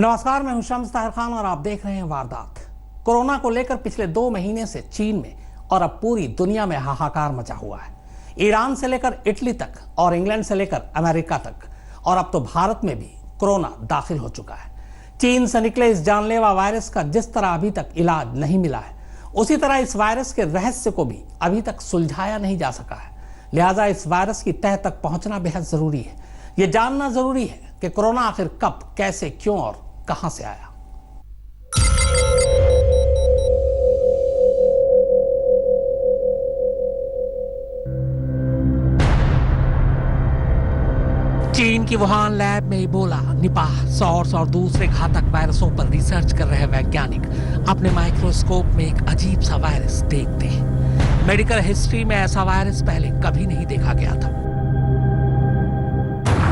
नमस्कार, मैं हूं शम्स ताहिर खान और आप देख रहे हैं वारदात। कोरोना को लेकर पिछले 2 महीने से चीन में और अब पूरी दुनिया में हाहाकार मचा हुआ है। ईरान से लेकर इटली तक और इंग्लैंड से लेकर अमेरिका तक और अब तो भारत में भी कोरोना दाखिल हो चुका है। चीन से निकले इस जानलेवा वायरस का जिस तरह अभी तक इलाज नहीं मिला है, उसी तरह इस वायरस के रहस्य को भी अभी तक सुलझाया नहीं जा सका है। लिहाजा इस वायरस की तह तक पहुंचना बेहद जरूरी है। यह जानना जरूरी है कि कोरोना आखिर कब, कैसे, क्यों और कहां से आया। चीन की वुहान लैब में इबोला, निपाह, सॉर्स और दूसरे घातक वायरसों पर रिसर्च कर रहे वैज्ञानिक अपने माइक्रोस्कोप में एक अजीब सा वायरस देखते हैं। मेडिकल हिस्ट्री में ऐसा वायरस पहले कभी नहीं देखा गया था।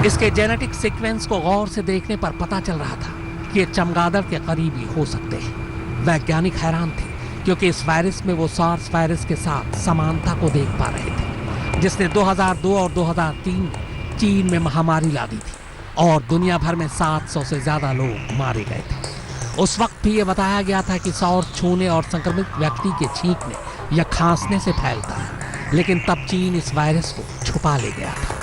इसके जेनेटिक सीक्वेंस को गौर से देखने पर पता चल रहा था कि ये चमगादड़ के करीबी हो सकते हैं। वैज्ञानिक हैरान थे क्योंकि इस वायरस में वो सार्स वायरस के साथ समानता को देख पा रहे थे, जिसने 2002 और 2003 में चीन में महामारी ला दी थी और दुनिया भर में 700 से ज्यादा लोग मारे गए थे। उस वक्त भी ये बताया गया था कि सार्स छूने और संक्रमित व्यक्ति के छींकने या खांसने से फैलता है, लेकिन तब चीन इस वायरस को छुपा ले गया था।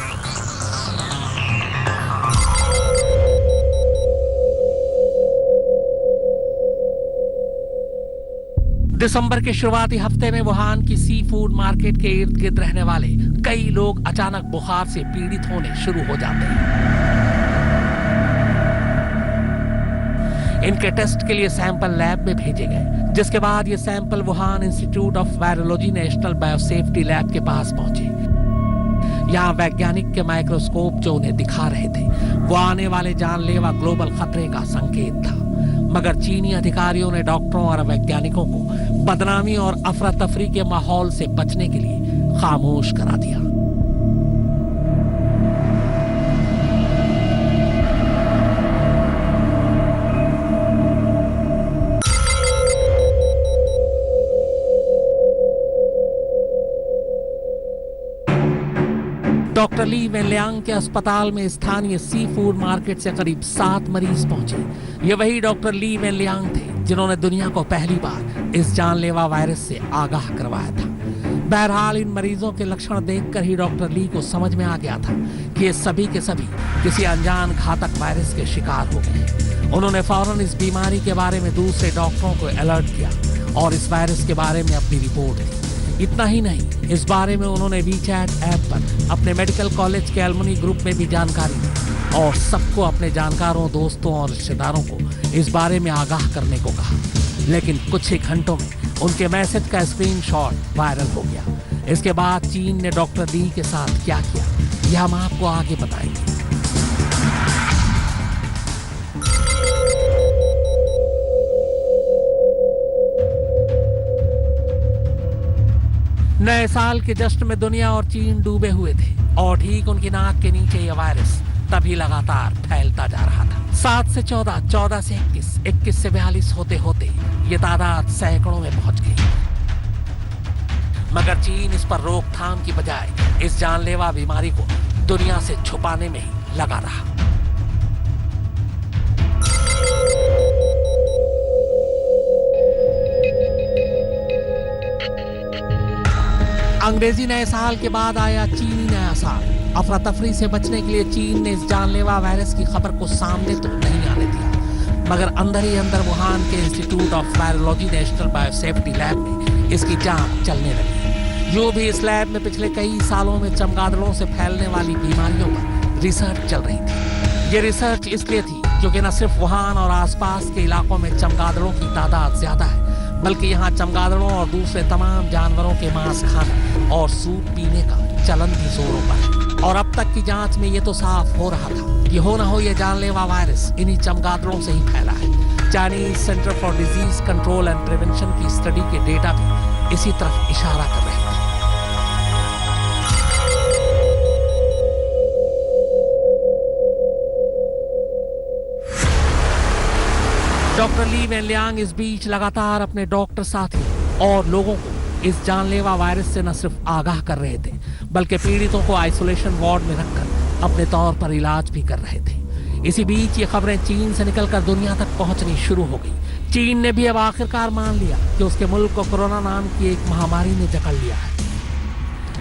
दिसंबर के शुरुआती हफ्ते में वुहान की सी फूड मार्केट के इर्द गिर्द रहने वाले कई लोग अचानक बुखार से पीड़ित होने शुरू हो जाते हैं। इनके टेस्ट के लिए सैंपल लैब में भेजे गए, जिसके बाद ये sample Wuhan institute of virology national biosafety lab के पास पहुंचे। यहाँ वैज्ञानिक के माइक्रोस्कोप जो उन्हें दिखा रहे थे वो आने वाले जानलेवा ग्लोबल खतरे का संकेत था, मगर चीनी अधिकारियों ने डॉक्टरों और वैज्ञानिकों को बदनामी और अफरा तफरी के माहौल से बचने के लिए खामोश करा दिया। डॉक्टर ली वेनलियांग के अस्पताल में स्थानीय सी फूड मार्केट से करीब 7 मरीज पहुंचे। ये वही डॉक्टर ली वेनलियांग थे जिन्होंने दुनिया को पहली बार इस जानलेवा वायरस से आगाह करवाया था। बहरहाल इन मरीजों के लक्षण देखकर ही डॉक्टर ली को समझ में आ गया था कि ये सभी के सभी किसी अनजान घातक वायरस के शिकार हो गए। उन्होंने फौरन इस बीमारी के बारे में दूसरे डॉक्टरों को अलर्ट किया और इस वायरस के बारे में अपनी रिपोर्ट दी। इतना ही नहीं, इस बारे में उन्होंने वीचैट ऐप पर अपने मेडिकल कॉलेज के एलुमनी ग्रुप में भी जानकारी दी और सबको अपने जानकारों, दोस्तों और रिश्तेदारों को इस बारे में आगाह करने को कहा। लेकिन कुछ ही घंटों में उनके मैसेज का स्क्रीनशॉट वायरल हो गया। इसके बाद चीन ने डॉक्टर ली के साथ क्या किया, यह हम आपको आगे बताएंगे। नए साल के जश्न में दुनिया और चीन डूबे हुए थे और ठीक उनकी नाक के नीचे यह वायरस तभी लगातार फैलता जा रहा था। 7 से 14, 14 से 21, 21 से 42 होते होते ये तादाद सैकड़ों में पहुंच गई। मगर चीन इस पर रोकथाम की बजाय इस जानलेवा बीमारी को दुनिया से छुपाने में ही लगा रहा। अंग्रेजी नए साल के बाद आया चीनी नया साल। अफरा तफरी से बचने के लिए चीन ने इस जानलेवा वायरस की खबर को सामने तो नहीं आने दिया, मगर अंदर ही अंदर वुहान के institute of virology national biosafety lab में इसकी जांच चलने लगी। जो भी इस लैब में पिछले कई सालों में चमगादड़ों से फैलने वाली बीमारियों पर रिसर्च चल रही थी। ये रिसर्च इसलिए थी क्योंकि न सिर्फ वुहान और आसपास के इलाकों में चमगादड़ों की तादाद ज्यादा है, बल्कि यहाँ चमगादड़ों और दूसरे तमाम जानवरों के मांस खाने और सूप पीने का चलन भी जोरों पर है। और अब तक की जांच में ये तो साफ हो रहा था कि हो न हो ये जानलेवा वायरस इन्हीं चमगादड़ों से ही फैला है। Chinese centre for disease control and prevention की स्टडी के डेटा भी इसी तरफ इशारा कर रहे थे। डॉक्टर ली वेनलियांग इस बीच लगातार अपने डॉक्टर साथी और लोगों को इस जानलेवा वायरस से न सिर्फ आगाह कर रहे थे, बल्कि पीड़ितों को आइसोलेशन वार्ड में रखकर अपने तौर पर इलाज भी कर रहे थे। इसी बीच ये खबरें चीन से निकलकर दुनिया तक पहुंचनी शुरू हो गई। चीन ने भी अब आखिरकार मान लिया कि उसके मुल्क को कोरोना नाम की एक महामारी ने जकड़ लिया है।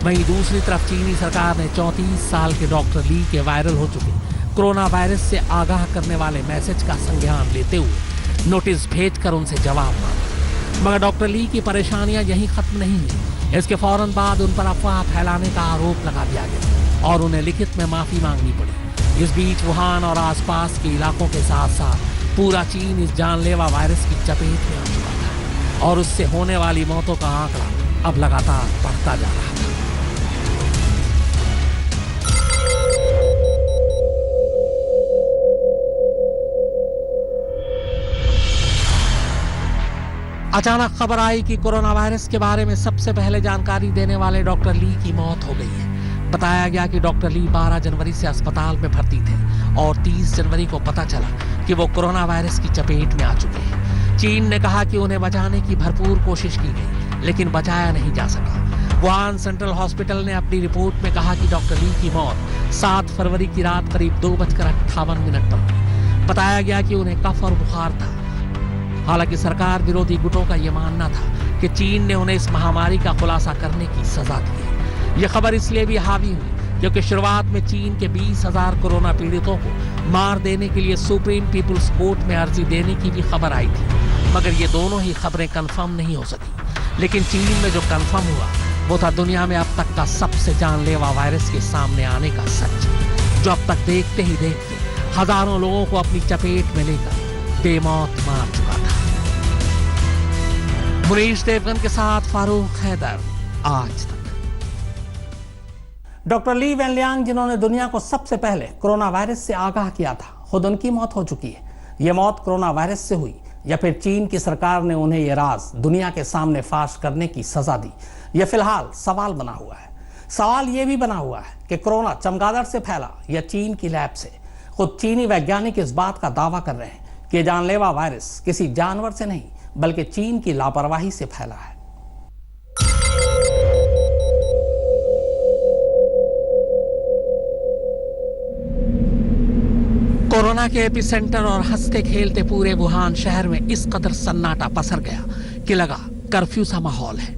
वहीं दूसरी तरफ चीनी सरकार ने 34 साल के डॉक्टर ली के वायरल हो चुके कोरोना वायरस से आगाह करने वाले मैसेज का संज्ञान लेते हुए नोटिस भेजकर उनसे जवाब मांगा। मगर डॉक्टर ली की परेशानियां यहीं खत्म नहीं हुई। इसके फौरन बाद उन पर अफवाह फैलाने का आरोप लगा दिया गया और उन्हें लिखित में माफी मांगनी पड़ी। इस बीच वुहान और आसपास के इलाकों के साथ साथ पूरा चीन इस जानलेवा वायरस की चपेट में आ चुका था और उससे होने वाली मौतों का आंकड़ा अब लगातार बढ़ता जा रहा था। अचानक खबर आई कि कोरोना वायरस के बारे में सबसे पहले जानकारी देने वाले डॉक्टर ली की मौत हो गई है। बताया गया कि डॉक्टर ली 12 जनवरी से अस्पताल में भर्ती थे और 30 जनवरी को पता चला कि वो कोरोना वायरस की चपेट में आ चुके हैं। चीन ने कहा कि उन्हें बचाने की भरपूर कोशिश की गई, लेकिन बचाया नहीं जा सका। वुहान सेंट्रल हॉस्पिटल ने अपनी रिपोर्ट में कहा कि डॉक्टर ली की मौत 7 फरवरी की रात करीब 2:58 पर हुई। बताया गया कि उन्हें कफ और बुखार था। हालांकि सरकार विरोधी गुटों का यह मानना था कि चीन ने उन्हें इस महामारी का खुलासा करने की सजा दी है। यह खबर इसलिए भी हावी हुई क्योंकि शुरुआत में चीन के 20,000 कोरोना पीड़ितों को मार देने के लिए सुप्रीम पीपुल्स कोर्ट में अर्जी देने की भी खबर आई थी, मगर ये दोनों ही खबरें कंफर्म नहीं हो सकी। लेकिन चीन में जो कंफर्म हुआ वो था दुनिया में अब तक का सबसे जानलेवा वायरस के सामने आने का सच, जो अब तक देखते ही देखते हजारों लोगों को अपनी चपेट में लेकर बेमौत मार चुका था। मुनीश देवगन के साथ फारूक हैदर, आज तक। डॉक्टर ली वेनलियांग, जिन्होंने दुनिया को सबसे पहले कोरोना वायरस से आगाह किया था, खुद उनकी मौत हो चुकी है। यह मौत कोरोना वायरस से हुई या फिर चीन की सरकार ने उन्हें यह राज दुनिया के सामने फाश करने की सजा दी, यह फिलहाल सवाल बना हुआ है। सवाल यह भी बना हुआ है कि कोरोना चमगादड़ से फैला या चीन की लैब से। खुद चीनी वैज्ञानिक इस बात का दावा कर रहे हैं कि जानलेवा वायरस किसी जानवर से नहीं बल्कि चीन की लापरवाही से फैला है। कोरोना के एपिसेंटर और हंसते खेलते पूरे वुहान शहर में इस कदर सन्नाटा पसर गया कि लगा कर्फ्यू सा माहौल है।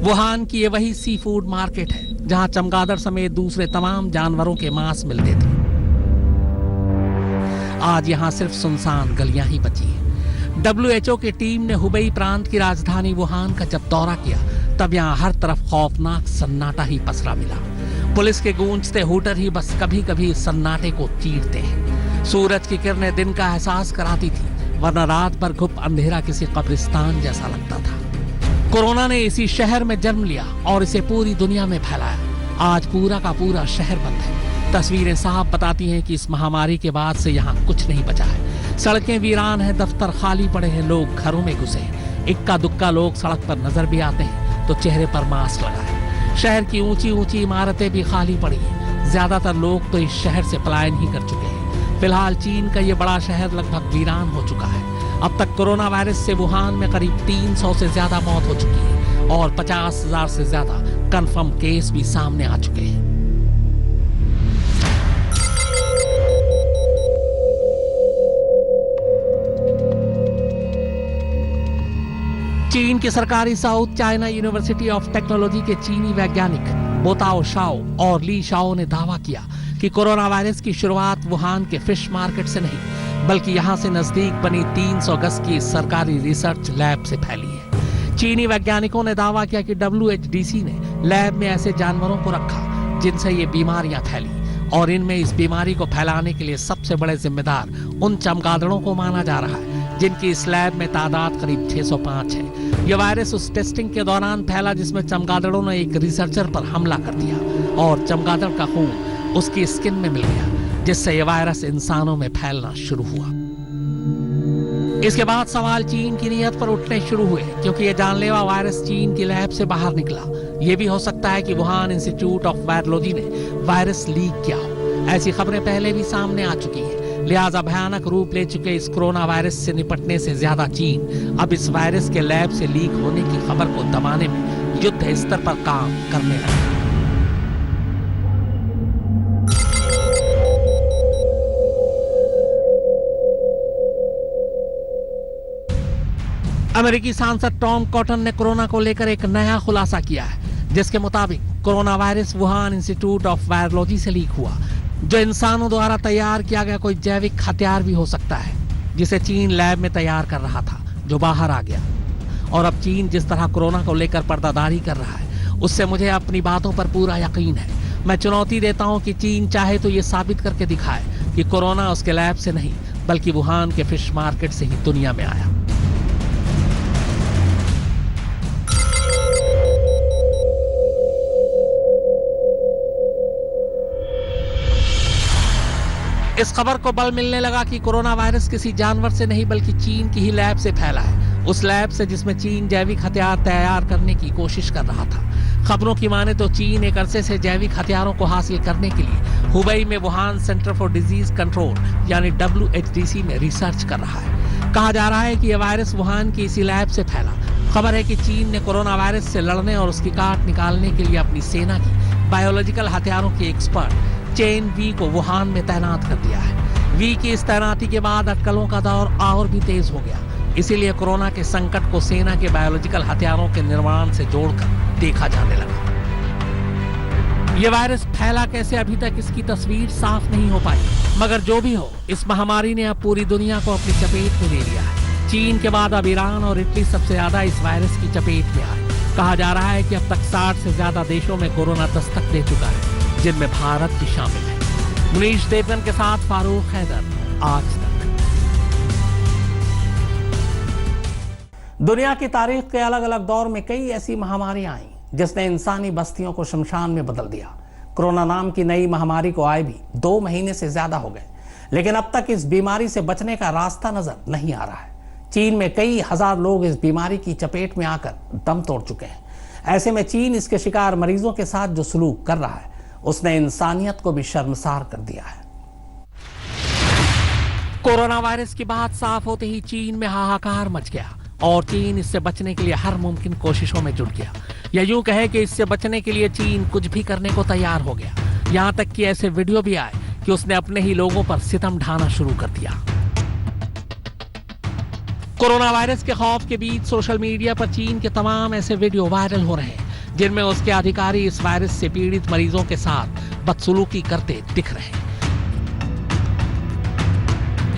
वुहान की ये वही सी फूड मार्केट है जहां चमगादड़ समेत दूसरे तमाम जानवरों के मांस मिलते थे। आज यहां सिर्फ सुनसान गलियां ही बची हैं। WHO की टीम ने हुबई प्रांत की राजधानी वुहान का जब दौरा किया तब यहां हर तरफ खौफनाक सन्नाटा ही पसरा मिला। पुलिस के गूंजते हूटर ही बस कभी कभी इस सन्नाटे को चीरते हैं। सूरज की किरणें दिन का एहसास कराती थी, वरना रात भर घुप अंधेरा किसी कब्रिस्तान जैसा लगता था। कोरोना ने इसी शहर में जन्म लिया और इसे पूरी दुनिया में फैलाया। आज पूरा का पूरा शहर बंद है। तस्वीरें साफ बताती हैं कि इस महामारी के बाद से यहाँ कुछ नहीं बचा है। सड़कें वीरान हैं, दफ्तर खाली पड़े हैं, लोग घरों में घुसे हैं। इक्का दुक्का लोग सड़क पर नजर भी आते हैं तो चेहरे पर मास्क लगाए। शहर की ऊंची ऊंची इमारतें भी खाली पड़ी हैं। ज्यादातर लोग तो इस शहर से पलायन ही कर चुके हैं। फिलहाल चीन का ये बड़ा शहर लगभग वीरान हो चुका है। अब तक कोरोना वायरस से वुहान में करीब 300 से ज्यादा मौत हो चुकी है और 50,000 से ज्यादा कंफर्म केस भी सामने आ चुके हैं। चीन की सरकारी south China university of technology के चीनी वैज्ञानिक बोताओ शाओ और ली शाओ ने दावा किया कि कोरोना वायरस की शुरुआत वुहान के फिश मार्केट से नहीं बल्कि यहां से नजदीक बनी 300 गज की सरकारी रिसर्च लैब से फैली है। चीनी वैज्ञानिकों ने दावा किया कि WHDC ने लैब में ऐसे जानवरों को रखा जिनसे ये बीमारियां फैली और इनमें इस बीमारी को फैलाने के लिए सबसे बड़े जिम्मेदार उन चमगादड़ों को माना जा रहा है जिनकी इस लैब में तादाद करीब 605 है। यह वायरस उस टेस्टिंग के दौरान फैला जिसमें चमगादड़ों ने एक रिसर्चर पर हमला कर दिया और चमगादड़ का खून उसकी स्किन में मिल गया, जिससे यह वायरस इंसानों में फैलना शुरू हुआ। इसके बाद सवाल चीन की नीयत पर उठने शुरू हुए क्योंकि यह जानलेवा वायरस चीन की लैब से बाहर निकला। यह भी हो सकता है कि वुहान इंस्टीट्यूट ऑफ वायरोलॉजी ने वायरस लीक किया हो। ऐसी खबरें पहले भी सामने आ चुकी हैं। लिहाजा भयानक रूप ले चुके इस कोरोना वायरस से निपटने से ज्यादा चीन अब इस वायरस के लैब से लीक होने की खबर को दबाने में युद्ध स्तर पर काम करने लगा। अमेरिकी सांसद टॉम कॉटन ने कोरोना को लेकर एक नया खुलासा किया है, जिसके मुताबिक corona virus Wuhan institute of virology से लीक हुआ, जो इंसानों द्वारा तैयार किया गया कोई जैविक हथियार भी हो सकता है, जिसे चीन लैब में तैयार कर रहा था, जो बाहर आ गया। और अब चीन जिस तरह कोरोना को लेकर पर्दादारी कर रहा है, उससे मुझे अपनी बातों पर पूरा यकीन है। मैं चुनौती देता हूं कि चीन चाहे तो ये साबित करके दिखाए कि कोरोना उसके लैब से नहीं, बल्कि वुहान के फिश मार्केट से ही दुनिया में आया। इस खबर को बल मिलने लगा कि कोरोना वायरस किसी जानवर से नहीं, बल्कि चीन की ही लैब से फैला है। उस लैब से जिसमें चीन जैविक हथियार तैयार करने की कोशिश कर रहा था। खबरों की माने तो चीन एक अरसे से जैविक हथियारों को हासिल करने के लिए हुबई में Wuhan centre for disease control यानी WHDC में रिसर्च कर रहा है। कहा जा रहा है कि यह वायरस वुहान की इसी लैब से फैला। खबर है कि चीन ने कोरोना वायरस से लड़ने और उसकी काट निकालने के लिए अपनी सेना की बायोलॉजिकल हथियारों की एक्सपर्ट चेन वी को वुहान में तैनात कर दिया है। वी की इस तैनाती के बाद अटकलों का दौर और भी तेज हो गया। इसीलिए कोरोना के संकट को सेना के बायोलॉजिकल हथियारों के निर्माण से जोड़कर देखा जाने लगा। यह वायरस फैला कैसे, अभी तक इसकी तस्वीर साफ नहीं हो पाई, मगर जो भी हो, इस महामारी ने अब पूरी दुनिया को अपनी चपेट में ले लिया है। चीन के बाद अब ईरान और इटली सबसे ज्यादा इस वायरस की चपेट में आए। कहा जा रहा है कि अब तक 60 से ज्यादा देशों में कोरोना दस्तक दे चुका है, जिनमें भारत भी शामिल है। मुनीश देवगन के साथ फारूक हैदर, आज तक। दुनिया की तारीख के अलग अलग दौर में कई ऐसी महामारियां आई जिसने इंसानी बस्तियों को शमशान में बदल दिया। कोरोना नाम की नई महामारी को आए भी 2 महीने से ज्यादा हो गए, लेकिन अब तक इस बीमारी से बचने का रास्ता नजर नहीं आ रहा है। चीन में कई हजार लोग इस बीमारी की चपेट में आकर दम तोड़ चुके हैं। ऐसे में चीन इसके शिकार मरीजों के साथ जो सलूक कर रहा है, उसने इंसानियत को भी शर्मसार कर दिया है। कोरोना वायरस की बात साफ होते ही चीन में हाहाकार मच गया और चीन इससे बचने के लिए हर मुमकिन कोशिशों में जुट गया। या यूं कहे कि इससे बचने के लिए चीन कुछ भी करने को तैयार हो गया। यहां तक कि ऐसे वीडियो भी आए कि उसने अपने ही लोगों पर सितम ढाना शुरू कर दिया। कोरोना वायरस के खौफ के बीच सोशल मीडिया पर चीन के तमाम ऐसे वीडियो वायरल हो रहे हैं जिनमें उसके अधिकारी इस वायरस से पीड़ित मरीजों के साथ बदसलूकी करते दिख रहे हैं।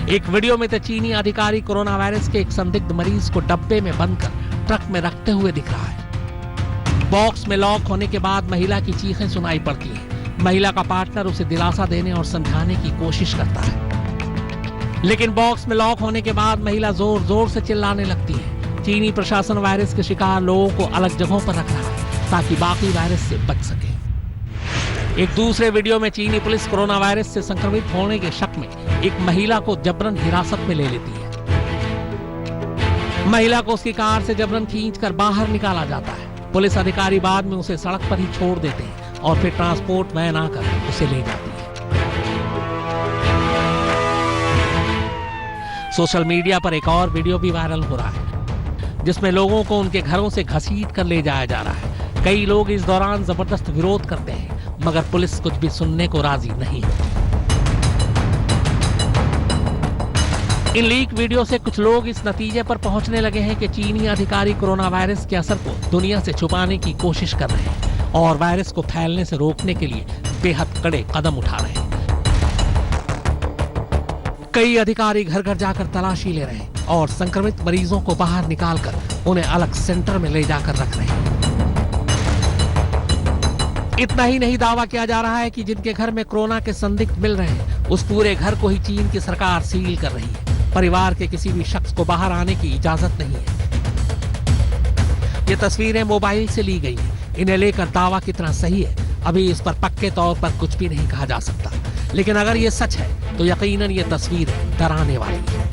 एक वीडियो में तो चीनी अधिकारी कोरोना वायरस के एक संदिग्ध मरीज को डब्बे में बंद कर ट्रक में रखते हुए दिख रहा है। बॉक्स में लॉक होने के बाद महिला की चीखें सुनाई पड़ती हैं। महिला का पार्टनर उसे दिलासा देने और समझाने की कोशिश करता है, लेकिन बॉक्स में लॉक होने के बाद महिला जोर जोर से चिल्लाने लगती है। चीनी प्रशासन वायरस के शिकार लोगों को अलग जगहों पर रख रहा है ताकि बाकी वायरस से बच सके। एक दूसरे वीडियो में चीनी पुलिस कोरोना वायरस से संक्रमित होने के शक में एक महिला को जबरन हिरासत में ले लेती है। महिला को उसकी कार से जबरन खींचकर बाहर निकाला जाता है। पुलिस अधिकारी बाद में उसे सड़क पर ही छोड़ देते हैं और फिर ट्रांसपोर्ट वैन आकर उसे ले जाती है। सोशल मीडिया पर एक और वीडियो भी वायरल हो रहा है जिसमें लोगों को उनके घरों से घसीट कर ले जाया जा रहा है। कई लोग इस दौरान जबरदस्त विरोध करते हैं, मगर पुलिस कुछ भी सुनने को राजी नहीं है। इन लीक वीडियो से कुछ लोग इस नतीजे पर पहुंचने लगे हैं कि चीनी अधिकारी कोरोना वायरस के असर को दुनिया से छुपाने की कोशिश कर रहे हैं और वायरस को फैलने से रोकने के लिए बेहद कड़े कदम उठा रहे हैं। कई अधिकारी घर घर जाकर तलाशी ले रहे हैं और संक्रमित मरीजों को बाहर निकालकर उन्हें अलग सेंटर में ले जाकर रख रहे हैं। इतना ही नहीं, दावा किया जा रहा है कि जिनके घर में कोरोना के संदिग्ध मिल रहे हैं, उस पूरे घर को ही चीन की सरकार सील कर रही है। परिवार के किसी भी शख्स को बाहर आने की इजाजत नहीं है। ये तस्वीरें मोबाइल से ली गई हैं। इन्हें लेकर दावा कितना सही है, अभी इस पर पक्के तौर पर कुछ भी नहीं कहा जा सकता, लेकिन अगर ये सच है तो यकीनन ये तस्वीर डराने वाली है।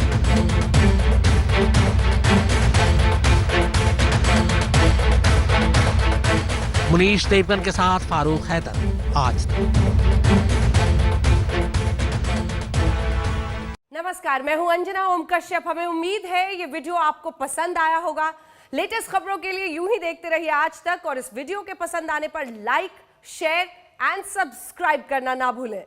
मुनीश देवगन के साथ फारूक हैदर, आज तक। नमस्कार, मैं हूं अंजना ओम कश्यप। हमें उम्मीद है ये वीडियो आपको पसंद आया होगा। लेटेस्ट खबरों के लिए यूं ही देखते रहिए आज तक, और इस वीडियो के पसंद आने पर लाइक, शेयर एंड सब्सक्राइब करना ना भूलें।